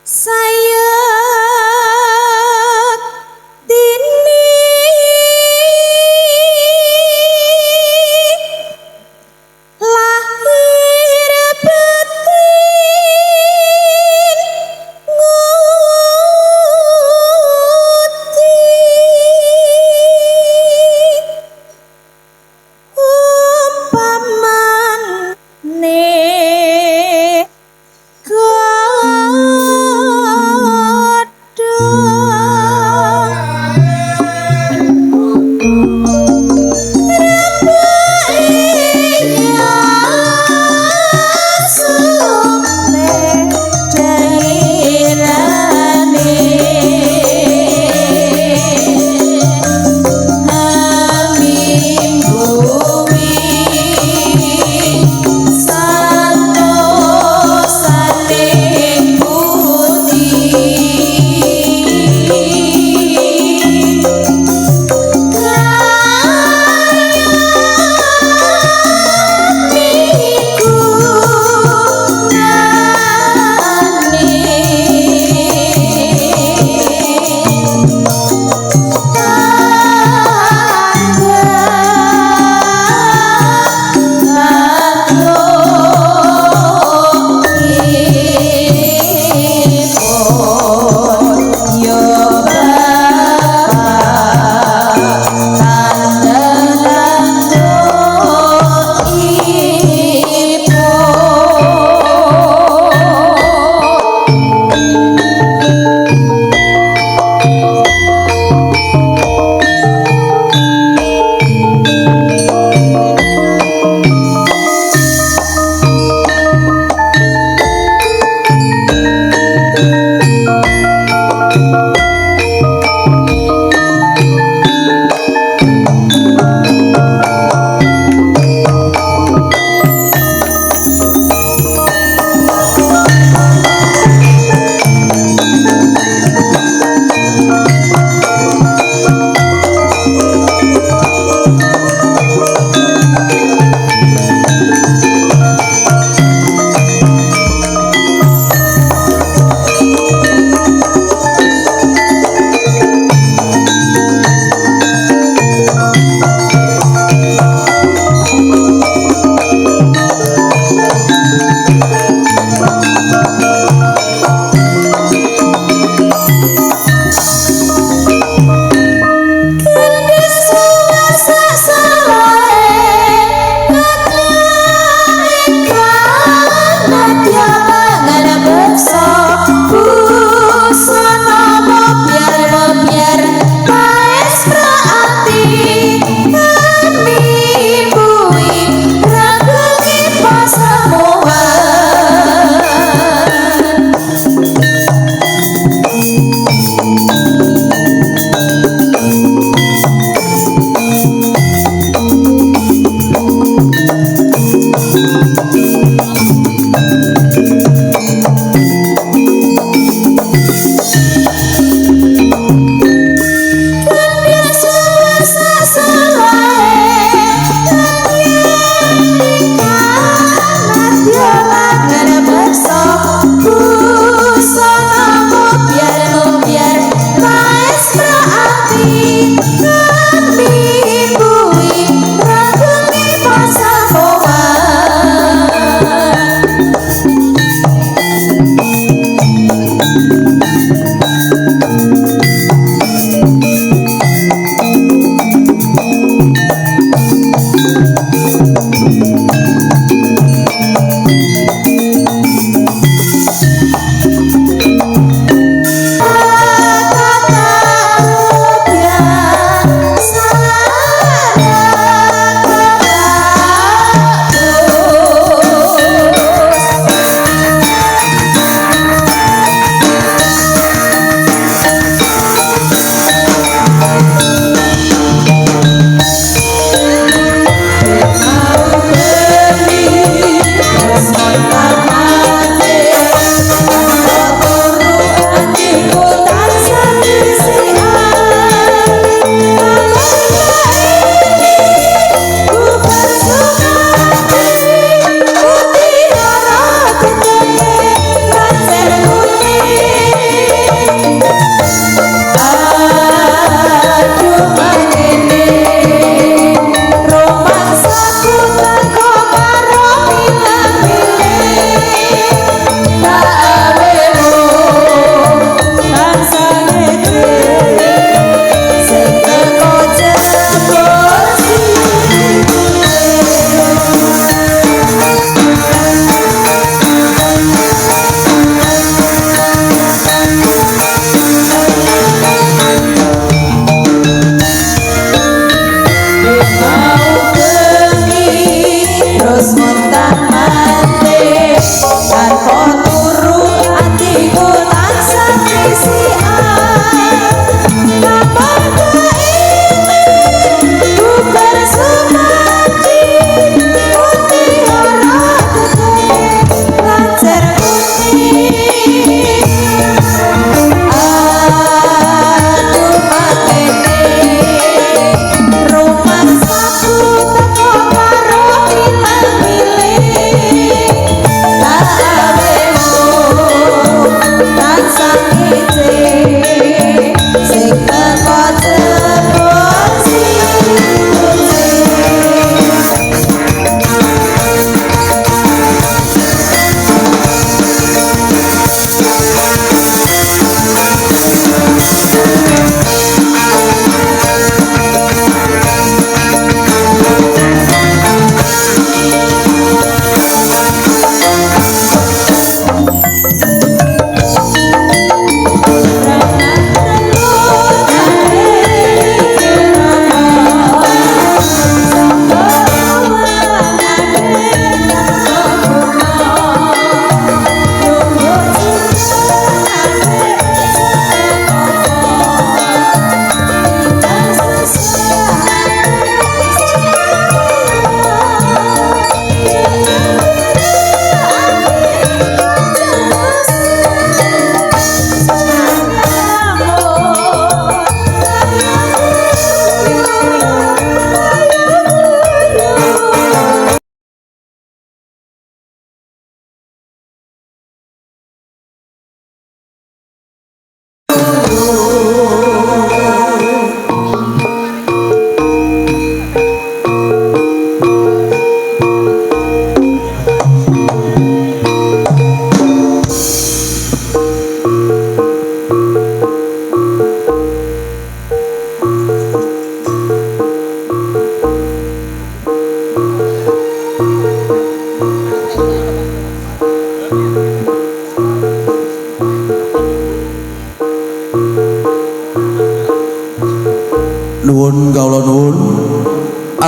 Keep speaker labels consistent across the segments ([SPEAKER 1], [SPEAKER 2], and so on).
[SPEAKER 1] Saya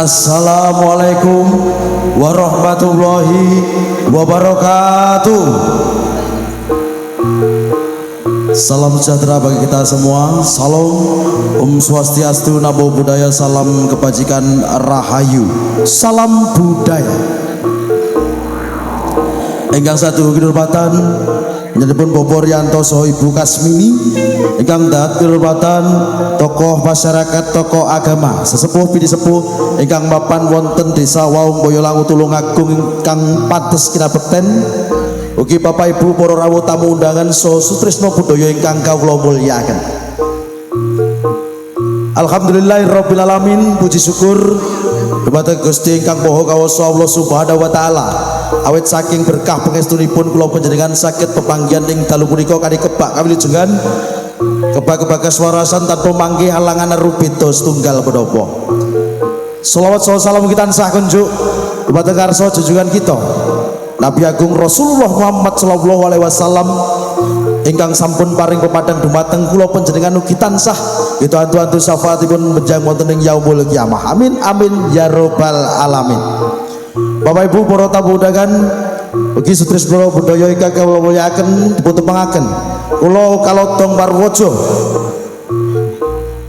[SPEAKER 1] Assalamualaikum warahmatullahi wabarakatuh. Salam sejahtera bagi kita semua. Salam Om Swastiastu, Namo Buddhaya, salam kebajikan rahayu, salam budaya. Ingkang satu kinurmatan nyebutipun Bapak Riyanto saha Ibu Kasmini, ingkang dahat kinurmatan tokoh masyarakat, tokoh agama, sesepuh bidi sepuh ingkang mapan wonten Desa Waung Boyolangu Tulungagung ingkang pados kinabekten, ugi Bapak Ibu para rawuh tamu undangan saha sutresna budaya ingkang kawula mulyakaken. Alhamdulillahirabbil alamin, puji syukur dumateng Gusti ingkang Maha Kawasa Allah Subhanahu wa taala. Awit saking berkah pangestunipun kula panjenengan saged pepanggihan ing dalu punika kanthi kebak kawilujengan, kebak-kebak swarasan tanpa mangke halangan rubeda setunggal menapa. Shalawat salam kita tansah kunjuk dumateng karsa junjungan kita Nabi Agung Rasulullah Muhammad sallallahu alaihi wasallam ingkang sampun paring pepadang dumateng kula panjenengan ugi tansah itu antu-antu syafaatipun benjang wonten ing yaumul kiamah. Amin amin ya rabbal alamin. Bapak Ibu para tamu undangan ugi sutresna budaya ingkang kawula mulyakaken dipun tepangaken, kula kalodong parwaja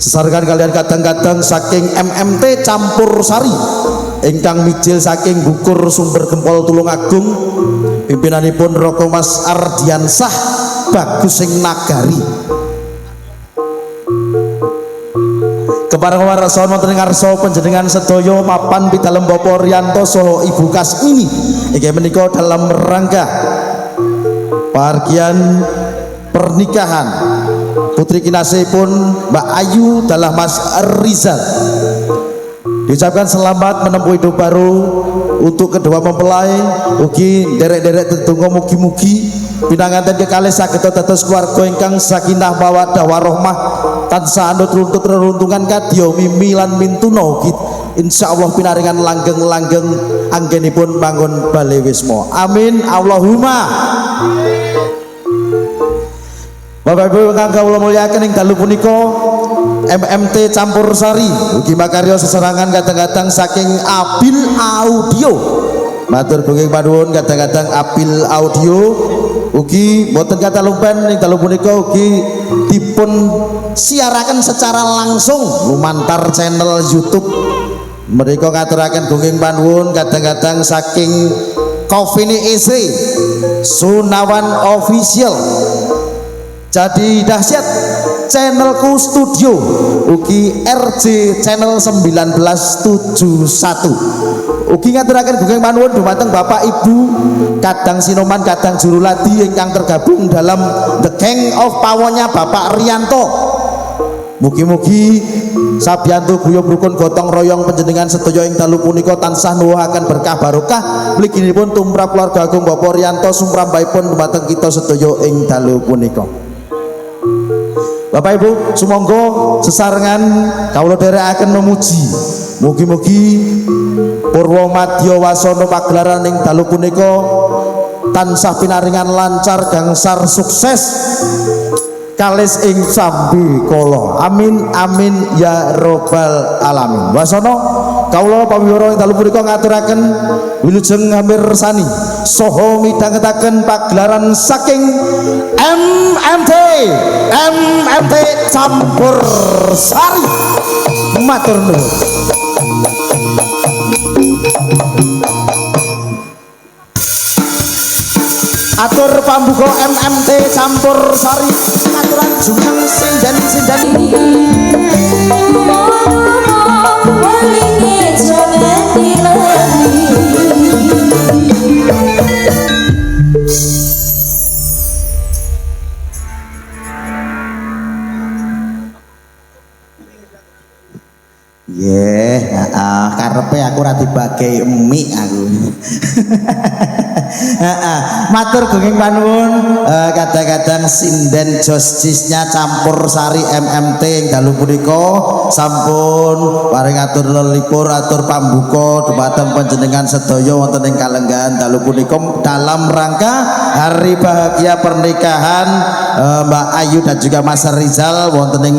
[SPEAKER 1] sesarengan kalian kadang-kadang saking MMT Campur Sari ingkang mijil saking Bukur Sumber Gempol Tulungagung, pimpinanipun Roko Mas Ardiansah Bagus sing Nagari. Kepareng warsa wonten ing ngarsa panjenengan sedaya mapan pidalem Bapak Riyanto saha Ibu Kasmini inggih menika dalam rangka pargian pernikahan putri kinasihipun Mbak Ayu dalah Mas Rizal. Diucapkan selamat menempuh hidup baru untuk kedua mempelai, ugi derek-derek tetungga mugi-mugi pinanganten kekalih saged dados keluarga ingkang sakinah mawaddah warahmah tansah andut runtut reruntungan kadya mimi lan mintuna ugi insyaallah pinaringan langgeng-langgeng anggenipun bangun bale wisma. Amin Allahumma. Bapak Ibu ingkang kawula mulyakaken ing dalu punika MMT Campur Sari ugi makarya sesarangan kadang-kadang saking Abil Audio. Matur benging panuwun kadang-kadang Abil Audio ugi boten kata lumpen ing dalu punika ugi dipun siaraken secara langsung lumantar channel YouTube. Mereka ngaturaken benging panuwun kadang-kadang saking Coffee Ese Sunawan Official. Jadi dahsyat channelku studio ugi RJ channel 1971 ugi ngaturaken gugeng panuwun dumateng Bapak Ibu kadang Sinoman kadang Juruladi ingkang tergabung dalam The Gang of Pawonnya Bapak Riyanto. Mugi-mugi sabiyantu guyub rukun gotong royong panjenengan sedaya ing dalu punika tansah nuwuhaken berkah barokah mliginipun tumrap keluarga agung Bapak Riyanto sumrambahipun dumateng kita sedaya ing dalu punika. Bapak Ibu sumangga sesarengan kawula dherekaken memuji mugi-mugi purwa madya wasana pagelaran ing dalu punika tansah pinaringan lancar gangsar sukses kalis ing sambi kala. Amin amin ya robbal alamin. Wasana kawula pamiwara ing dalu punika ngaturaken wilujeng hampir sani saha midhangetaken pagelaran saking MMT Campur Sari. Matur nuwun. Atur pambuka MMT Campur Sari aturan jumeneng sindan-sindani. Karepe aku ora dibagi mie aku. Matur gunging panuwun, kadang-kadang sinden jostisnya campur sari MMT ing dalu punika sampun paring atur lelipur atur pambuka dhumateng panjenengan sedaya wonten ing kalenggahan dalu punika dalam rangka hari bahagia pernikahan Mbak Ayu dan juga Mas Rizal wonten ing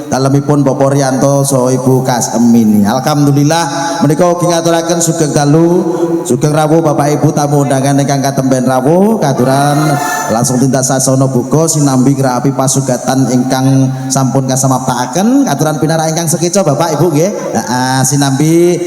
[SPEAKER 1] dalemipun Bapak Rianto saha Ibu Kasmini. Alhamdulillah menika ugi ngaturaken sugeng dalu sugeng rawuh Bapak Ibu tamu undangan ingkang katemben rawuh katuran langsung tindak sasana buka sinambi ngrapi pasugatan ingkang sampun kasamaptakaken katuran pinara ingkang sekeca Bapak Ibu nggih. Sinambi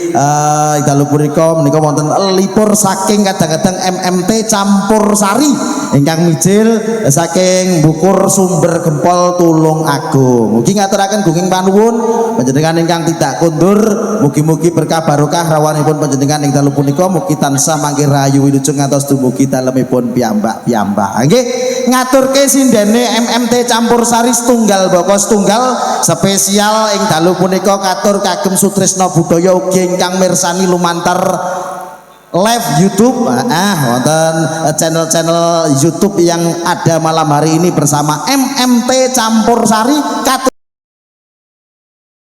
[SPEAKER 1] dalu punika menika wonten lipur saking kadang-kadang MMT campur sari ingkang mijil saking Bukur Sumber Gempol Tulung Agung. Mugi ngaturaken gunging panuwun panjenengan ingkang tidak kundur mugi-mugi berkah barokah rawanipun panjenengan ing dalu punika mugi tansah mangke rayu wilujeng ngantos dumugi dalemipun piyambak-piyambak. Nggih ngaturke sindene MMT campur sari setunggal boko setunggal spesial ing dalu punika katur kagem sutresna budaya ugi ingkang mirsani lumantar live YouTube wonten channel YouTube yang ada malam hari ini bersama MMT Campur Sari katur